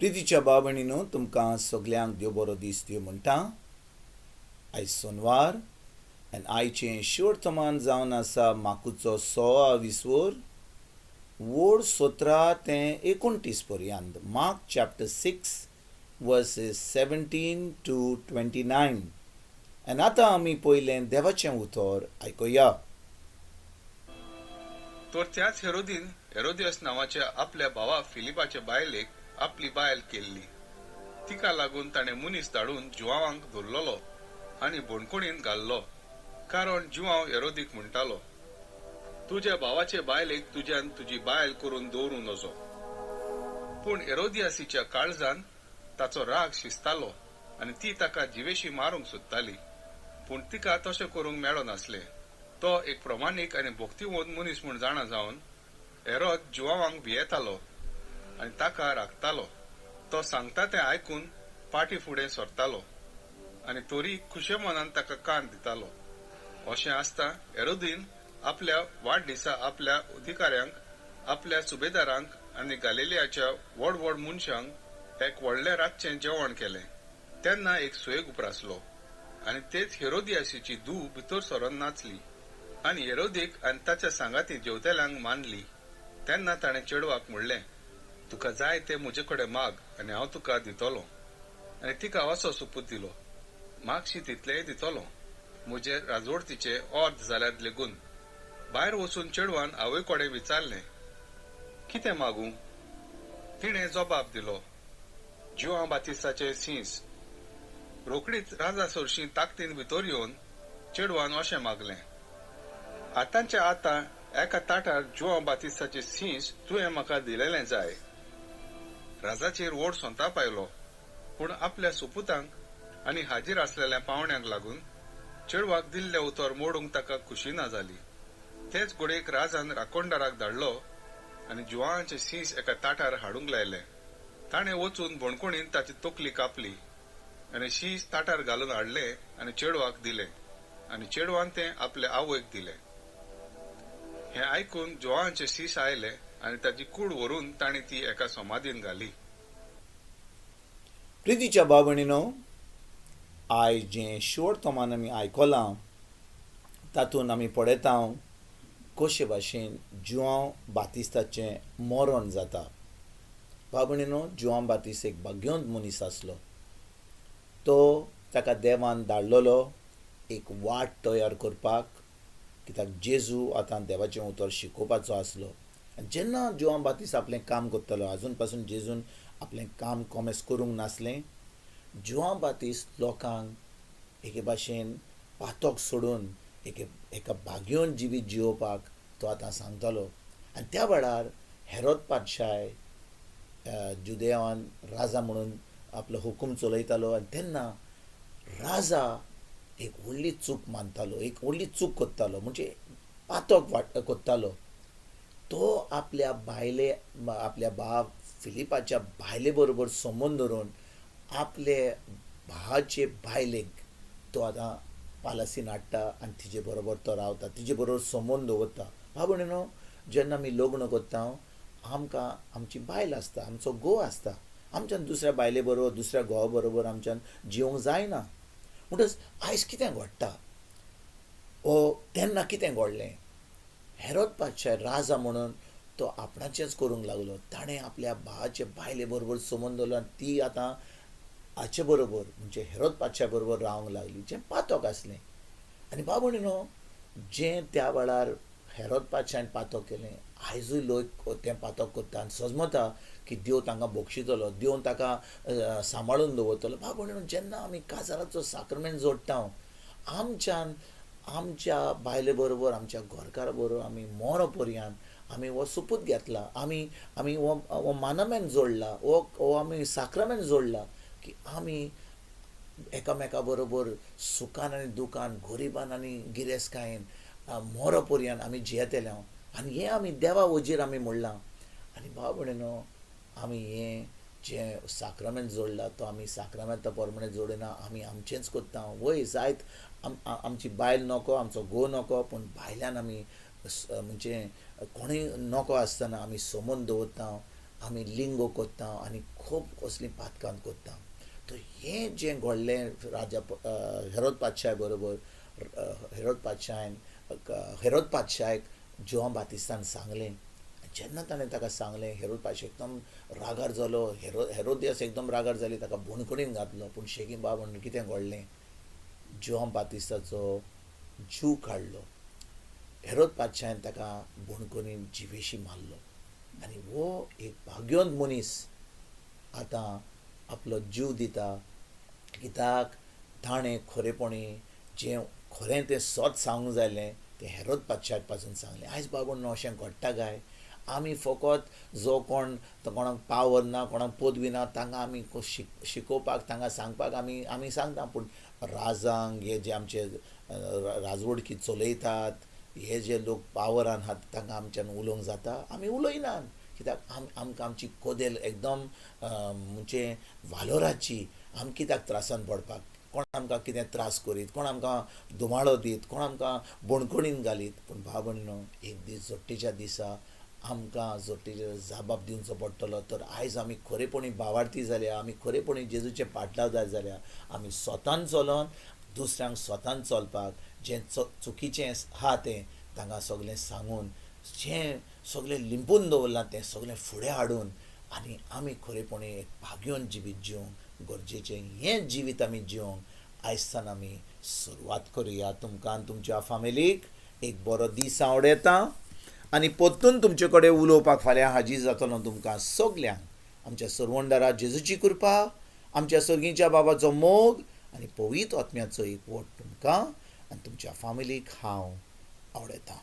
प्रितीच्या बाबणीनो तुमकां सगल्यांक देव बरो दीस दिवं म्हणटा. आयज सोनवार आनी आयचें शिवर्थमान जावन आसा माकूचो 16 विसवोर वोड 17 ते 29 पर्यंत. मार्क चॅप्टर 6 वर्सेस 17 to 29. आनी आतां आमी पयलें देवाचें उतर आयकुया. तर त्याच हेरोदीन हेरोदियस नावाच्या आपल्या भावा फिलिपाचे बायलेक आपली बायल केल्ली. तिका लागून ताणे मुनीस धाडून जुआवांक धरलोलो आनी बोणकुणीन घाल्लो, कारण जुआव हेरोदीक म्हणटालो, तुज्या भावाचे बायलेक तुज्यान तुजी बायल करून दवरूं नजो. पूण हेरोदियासीच्या काळजान ताचो राग शिजतालो आनी ती ताका जिवेशी मारूंक सोदताली. पूण तिका तशें करूंक मेळो नासलें. तो एक प्रमाणीक आनी भोक्तिमोद मनीस म्हूण जाणा जावन हेरोद जुआवांक भियेतालो आनी ताका राखतालो. तो सांगता तें आयकून पाटी फुडें सरतालो आनी तोरी खुशे मनान ताका कान दितालो. अशें आसता हेरोदीन आपल्या वाडदिसा आपल्या अधिकाऱ्यांक, आपल्या सुबेदारांक आनी गालिलियाच्या व्हड व्हड मनशांक एक व्हडलें रातचें जेवण केलें. तेन्ना एक सोयेग उप्रासलो आनी तेच हेरोदियासीची धूव भितर सरोन नाचली आनी हेरोदीक आनी ताच्या सांगाती जेवतेल्यांक मानली. तेन्ना ताणें चेडवाक म्हणलें, तुका जाय तें म्हजे कडेन माग आनी हांव तुका दितलो. आनी तिका असो सुपूत दिलो, मागशी तितलेंय दितलो, म्हजे राजवटीचे अर्द जाल्यार लेगून. भायर वचून चेडवान आवय कडेन विचारलें, कितें मागूं? तिणें जबाब दिलो, जुआं बातिस्ताचे सीस. रोकडीच राजा सरशी ताकतीन भितर येवन चेडवान अशें मागलें, आतांच्या आतां एका ताटार जुआं बातिस्ताचे सीस तुवें म्हाका दिलेलें जाय. राजाचेर व्हड संताप आयलो, पूण आपल्या सुपुतांक आनी हाजीर आसलेल्या पावण्यांक लागून चेडवाक दिल्लें उतर मोडूंक ताका खुशी ना जाली. तेच घडयेक राजान राखणदाराक धाडलो आनी जुआंचे सीस एका ताटार हाडूंक लायले. ताणें वचून बोणकुणीन ताची तकली कापली आनी शीस ताटार घालून हाडलें आनी चेडवाक दिलें आनी चेडवान तें आपल्या आवयक दिलें. हें आयकून जुआंचे सीस आयले आनी ताची कूड व्हरून तांणी ती एका समाधीन घाली. प्रितीच्या बाबणीनो, आयज जें शिवर्थमान आमी आयकलां तातूंत आमी पळयता कशे भाशेन जुआंव बातिस्ताचें मरण जाता. बाबणीनो, जुआंव बातिस्त एक भाग्यवंत मनीस आसलो. तो ताका देवान धाडलेलो एक वाट तयार करपाक, कित्याक जेजू आतां देवाचें उतर शिकोवपाचो आसलो. जेन्ना जुआंव बातिस्त आपलें काम करतालो, आजून पासून जेजून आपलें काम कोमेस करूंक नासलें, जुआंव बातिस्त लोकांक एके भाशेन पातोक सोडून एका भाग्यवंत जिवीत जिवोवपाक तो आतां सांगतालो. आनी त्या वेळार हेरोद पादशाय जुदेवान राजा म्हणून आपलो हुकूम चलयतालो. आनी तेन्ना राजा एक व्हडली चूक मानतालो, एक व्हडली चूक करतालो, म्हणजे पातोक कोत्तालो. तो आपल्या भाव फिलिपाच्या बायले बरोबर संबंद दवरून आपले भावाचे बायलेक तो आतां पालासीन हाडटा आनी तिजे बरोबर तो रावता, तिजे बरोबर संबंद दवरता. भावणीनो, जेन्ना आमी लग्न करता आमकां आमची बायल आसता, आमचो घोव आसता. आमच्यान दुसऱ्या बायले बरोबर, दुसऱ्या घोवा बरोबर आमच्यान जिवंक जायना. म्हणटच आयज कितें घडटा ओ तेन्ना कितें घडलें? हेरोद पादशाह राजा म्हणून तो आपणाचेंच करूंक लागलो. ताणें आपल्या भावाचे बायले बरोबर संबंद दवरलो आनी ती आतां हाचे बरोबर म्हणजे हेरोद पादशा बरोबर रावंक लागली, जें पातोक आसलें. आनी बाबणीनो, जें त्या वेळार हेरोद पादशान पातोक केलें, आयजूय लोक तें पातोक करता आनी समजता की देव तांकां बक्षितलो, देव ताका सांबाळून दवरतलो. बाबणीनो, जेन्ना आमी काजाराचो साक्रमेंट जोडटा, आमच्या बायले बरोबर, आमच्या घरकारा बरोबर आमी मरो पर्यंत आमी हो सुपूत घेतला, आमी हो मानमेंट जोडला, हो आमी साक्रमेंट जोडला की आमी एकामेका बरोबर सुखान आनी दुखान, गरिबान आनी गिरेस्कायेन मरो पर्यंत आमी जियेतले. आनी हें आमी देवा वजीर आमी म्हणलां. आनी भाव आमी हें जें साक्रमेंट जोडला तो आमी साक्रमेंता प्रमाणे जोडिना, आमी आमचेंच करता. वय जायत आमची बायल नको, आमचो घोव नको, पूण बायल्यान आमी म्हणजे कोणूय नको आसतना आमी संबंद दवरता आमी लिंगो कोत्ता आनी खूब कसलीं पातकां कोत्ता. तो हें जें घडलें हेरोद पातशाय बरोबर, हेरोद पातशायक जोहान बातिस्तान सांगलें. जेन्ना ताणें ताका सांगलें, हेरोद पातशाय एकदम रागार जालो. हेरोदियास एकदम रागार जाली, ताका बोणकुडीन घातलो. पूण शेगीम बाब म्हणून कितें घडलें, जोहान बातिस्ताचो जीव काडलो. हेरोद पातशायन ताका बोणकुडीन जिवेशी मारलो. आनी हो एक भाग्यवंत मनीस आतां आपलो जीव दिता, कित्याक ताणें खरेपणी जें खरें तें सत सांगूंक जायलें तें हेरोद पातशाय पासून सांगलें. आयज बाबून अशें घडटा काय, आमी फकत जो कोण कोणाक पावर ना, कोणाक पदवी ना, तांकां आमी शिकोवपाक, तांकां सांगपाक आमी सांगता. पूण राजांक, हे जे आमचे राजवडकी चलयतात, हे जे लोक पावरान आहात, तांकां आमच्यान उलोवंक जाता, आमी उलयनात. कित्याक आमकां आमची कोदेल एकदम म्हणजे वालोराची. आमी कित्याक त्रासान पडपाक, कोण आमकां कितें त्रास करीत, कोण आमकां दुमाळो दीत, कोण आमकां बोणकुडीन घालीत. पूण भाव भयणीनो, एक दीस जोडटेच्या दिसा आमकां जोडटेचेर जाबाब दिवचो पडटलो. तर आयज आमी खरेपणी भावार्थी जाल्या, आमी खरेपणी जेजूचे पाटलाव जाल्या, आमी स्वतान चलोन दुसऱ्यांक स्वतान चलपाक, जें चुकीचें आहा तें तांकां सगळें सांगून, जें सगळें लिंपून दवरलां तें सगळें फुडें हाडून, आनी आमी खरेपणी एक भाग्यवंत जिवीत जिवंक गरजेचें. हें जिवीत आमी जिवंक आयजसान आमी सुरवात करुया. तुमकां आनी तुमच्या फॅमिलीक एक बरो दीस आवड येता. आनी परतून तुमचे कडेन उलोवपाक फाल्यां हाजीर जातलो तुमकां सगल्यांक. आमच्या सर्वंडारा जेजूची कृपा, आमच्या सर्गीच्या बाबाचो मोग आनी पवित्र आत्म्याचो एकवट तुमकां आनी तुमच्या फॅमिलीक हांव आवडयतां.